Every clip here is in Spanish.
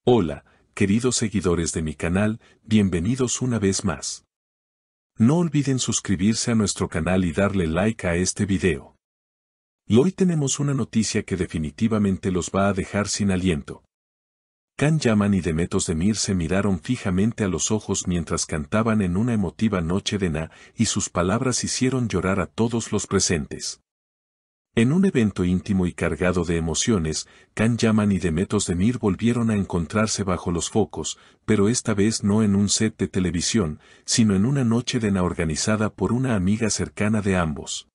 Hola, queridos seguidores de mi canal, bienvenidos una vez más. No olviden suscribirse a nuestro canal y darle like a este video. Y hoy tenemos una noticia que definitivamente los va a dejar sin aliento. Can Yaman y Demet Özdemir se miraron fijamente a los ojos mientras cantaban en una emotiva noche de Na, y sus palabras hicieron llorar a todos los presentes. En un evento íntimo y cargado de emociones, Can Yaman y Demet Özdemir volvieron a encontrarse bajo los focos, pero esta vez no en un set de televisión, sino en una noche de Na organizada por una amiga cercana de ambos.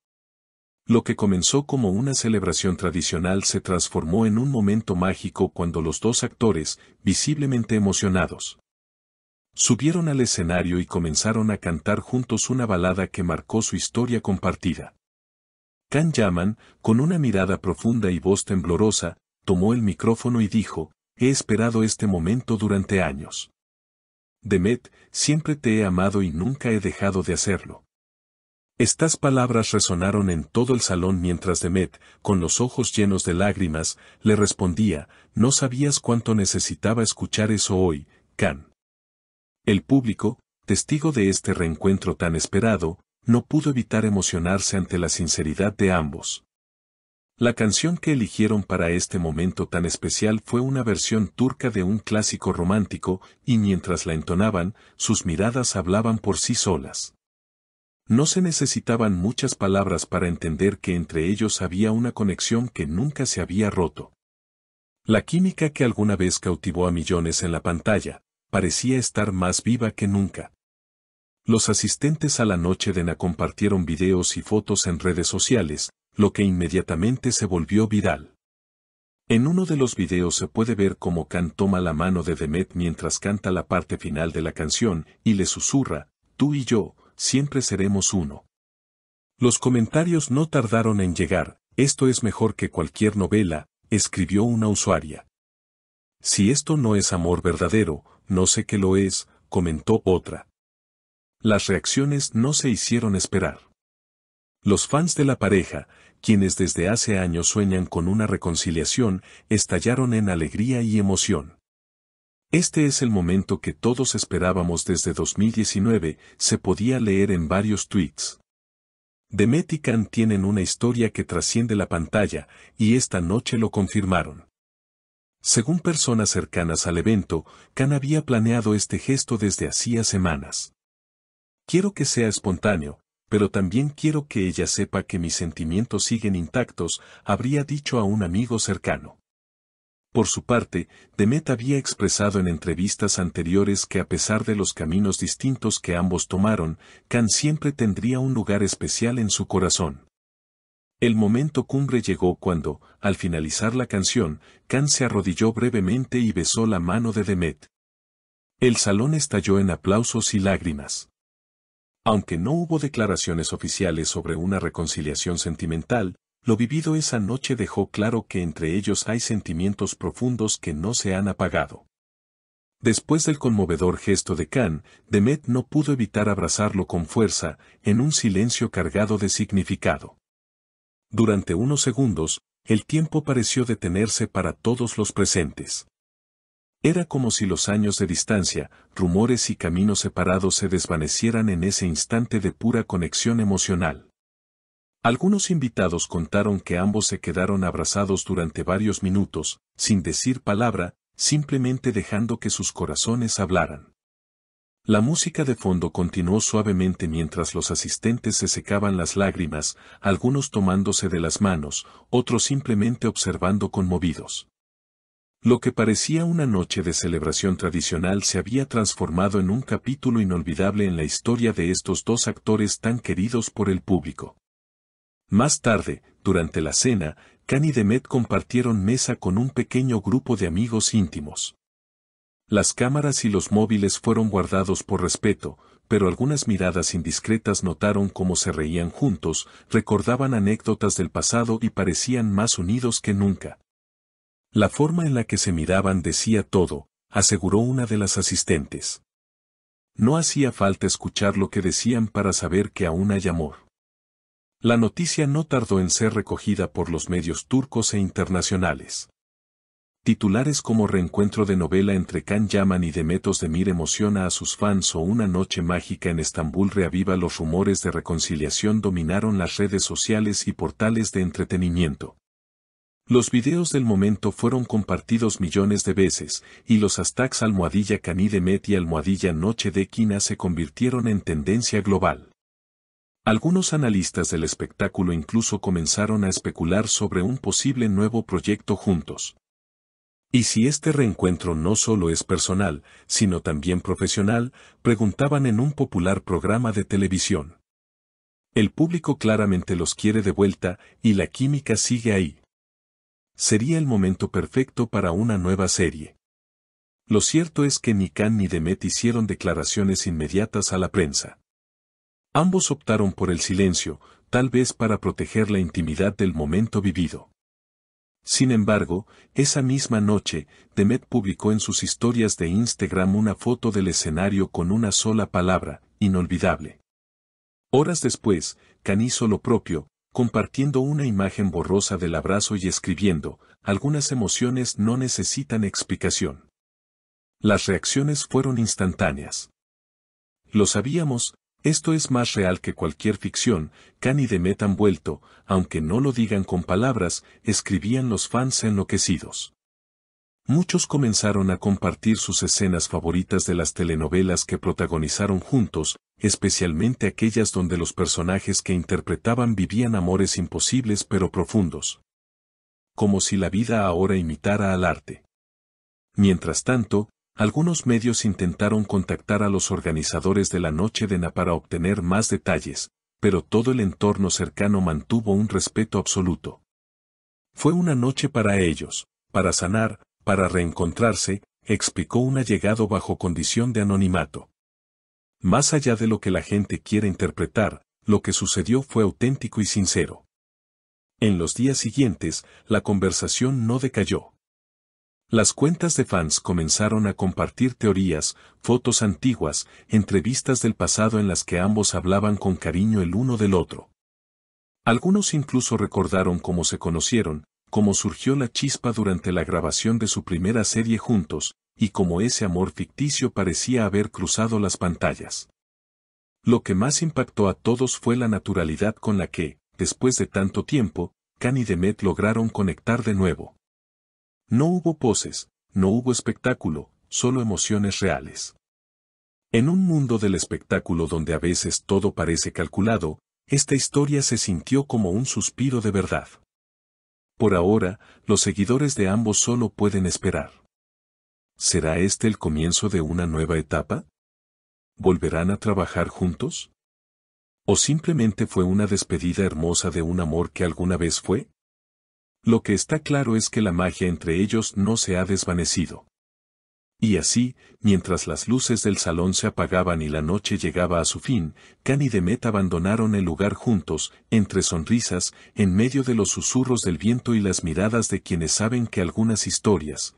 Lo que comenzó como una celebración tradicional se transformó en un momento mágico cuando los dos actores, visiblemente emocionados, subieron al escenario y comenzaron a cantar juntos una balada que marcó su historia compartida. Can Yaman, con una mirada profunda y voz temblorosa, tomó el micrófono y dijo: «He esperado este momento durante años. Demet, siempre te he amado y nunca he dejado de hacerlo». Estas palabras resonaron en todo el salón mientras Demet, con los ojos llenos de lágrimas, le respondía: «No sabías cuánto necesitaba escuchar eso hoy, Can». El público, testigo de este reencuentro tan esperado, no pudo evitar emocionarse ante la sinceridad de ambos. La canción que eligieron para este momento tan especial fue una versión turca de un clásico romántico, y mientras la entonaban, sus miradas hablaban por sí solas. No se necesitaban muchas palabras para entender que entre ellos había una conexión que nunca se había roto. La química que alguna vez cautivó a millones en la pantalla, parecía estar más viva que nunca. Los asistentes a la noche de Na compartieron videos y fotos en redes sociales, lo que inmediatamente se volvió viral. En uno de los videos se puede ver cómo Can toma la mano de Demet mientras canta la parte final de la canción, y le susurra: «Tú y yo, siempre seremos uno». Los comentarios no tardaron en llegar: «Esto es mejor que cualquier novela», escribió una usuaria. «Si esto no es amor verdadero, no sé qué lo es», comentó otra. Las reacciones no se hicieron esperar. Los fans de la pareja, quienes desde hace años sueñan con una reconciliación, estallaron en alegría y emoción. «Este es el momento que todos esperábamos desde 2019», se podía leer en varios tweets. Demet y Can tienen una historia que trasciende la pantalla, y esta noche lo confirmaron. Según personas cercanas al evento, Can había planeado este gesto desde hacía semanas. «Quiero que sea espontáneo, pero también quiero que ella sepa que mis sentimientos siguen intactos», habría dicho a un amigo cercano. Por su parte, Demet había expresado en entrevistas anteriores que a pesar de los caminos distintos que ambos tomaron, Can siempre tendría un lugar especial en su corazón. El momento cumbre llegó cuando, al finalizar la canción, Can se arrodilló brevemente y besó la mano de Demet. El salón estalló en aplausos y lágrimas. Aunque no hubo declaraciones oficiales sobre una reconciliación sentimental, lo vivido esa noche dejó claro que entre ellos hay sentimientos profundos que no se han apagado. Después del conmovedor gesto de Can, Demet no pudo evitar abrazarlo con fuerza, en un silencio cargado de significado. Durante unos segundos, el tiempo pareció detenerse para todos los presentes. Era como si los años de distancia, rumores y caminos separados se desvanecieran en ese instante de pura conexión emocional. Algunos invitados contaron que ambos se quedaron abrazados durante varios minutos, sin decir palabra, simplemente dejando que sus corazones hablaran. La música de fondo continuó suavemente mientras los asistentes se secaban las lágrimas, algunos tomándose de las manos, otros simplemente observando conmovidos. Lo que parecía una noche de celebración tradicional se había transformado en un capítulo inolvidable en la historia de estos dos actores tan queridos por el público. Más tarde, durante la cena, Can y Demet compartieron mesa con un pequeño grupo de amigos íntimos. Las cámaras y los móviles fueron guardados por respeto, pero algunas miradas indiscretas notaron cómo se reían juntos, recordaban anécdotas del pasado y parecían más unidos que nunca. «La forma en la que se miraban decía todo», aseguró una de las asistentes. «No hacía falta escuchar lo que decían para saber que aún hay amor». La noticia no tardó en ser recogida por los medios turcos e internacionales. Titulares como reencuentro de novela entre Can Yaman y Demet Özdemir emociona a sus fans o una noche mágica en Estambul reaviva los rumores de reconciliación dominaron las redes sociales y portales de entretenimiento. Los videos del momento fueron compartidos millones de veces, y los hashtags #Can Demet y #Noche de Kina se convirtieron en tendencia global. Algunos analistas del espectáculo incluso comenzaron a especular sobre un posible nuevo proyecto juntos. ¿Y si este reencuentro no solo es personal, sino también profesional?, preguntaban en un popular programa de televisión. El público claramente los quiere de vuelta, y la química sigue ahí. Sería el momento perfecto para una nueva serie. Lo cierto es que ni Can ni Demet hicieron declaraciones inmediatas a la prensa. Ambos optaron por el silencio, tal vez para proteger la intimidad del momento vivido. Sin embargo, esa misma noche, Demet publicó en sus historias de Instagram una foto del escenario con una sola palabra: inolvidable. Horas después, Can hizo lo propio, compartiendo una imagen borrosa del abrazo y escribiendo: algunas emociones no necesitan explicación. Las reacciones fueron instantáneas. Lo sabíamos. Esto es más real que cualquier ficción. Can y Demet han vuelto, aunque no lo digan con palabras, escribían los fans enloquecidos. Muchos comenzaron a compartir sus escenas favoritas de las telenovelas que protagonizaron juntos, especialmente aquellas donde los personajes que interpretaban vivían amores imposibles pero profundos. Como si la vida ahora imitara al arte. Mientras tanto, algunos medios intentaron contactar a los organizadores de la Noche de Na para obtener más detalles, pero todo el entorno cercano mantuvo un respeto absoluto. Fue una noche para ellos, para sanar, para reencontrarse, explicó un allegado bajo condición de anonimato. Más allá de lo que la gente quiere interpretar, lo que sucedió fue auténtico y sincero. En los días siguientes, la conversación no decayó. Las cuentas de fans comenzaron a compartir teorías, fotos antiguas, entrevistas del pasado en las que ambos hablaban con cariño el uno del otro. Algunos incluso recordaron cómo se conocieron, cómo surgió la chispa durante la grabación de su primera serie juntos, y cómo ese amor ficticio parecía haber cruzado las pantallas. Lo que más impactó a todos fue la naturalidad con la que, después de tanto tiempo, Can y Demet lograron conectar de nuevo. No hubo poses, no hubo espectáculo, solo emociones reales. En un mundo del espectáculo donde a veces todo parece calculado, esta historia se sintió como un suspiro de verdad. Por ahora, los seguidores de ambos solo pueden esperar. ¿Será este el comienzo de una nueva etapa? ¿Volverán a trabajar juntos? ¿O simplemente fue una despedida hermosa de un amor que alguna vez fue? Lo que está claro es que la magia entre ellos no se ha desvanecido. Y así, mientras las luces del salón se apagaban y la noche llegaba a su fin, Can y Demet abandonaron el lugar juntos, entre sonrisas, en medio de los susurros del viento y las miradas de quienes saben que algunas historias,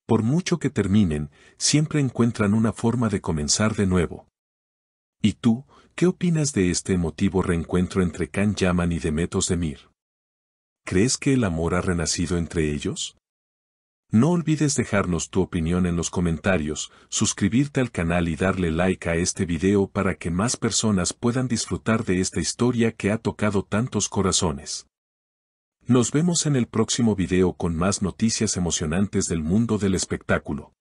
por mucho que terminen, siempre encuentran una forma de comenzar de nuevo. ¿Y tú, qué opinas de este emotivo reencuentro entre Can Yaman y Demet Özdemir? ¿Crees que el amor ha renacido entre ellos? No olvides dejarnos tu opinión en los comentarios, suscribirte al canal y darle like a este video para que más personas puedan disfrutar de esta historia que ha tocado tantos corazones. Nos vemos en el próximo video con más noticias emocionantes del mundo del espectáculo.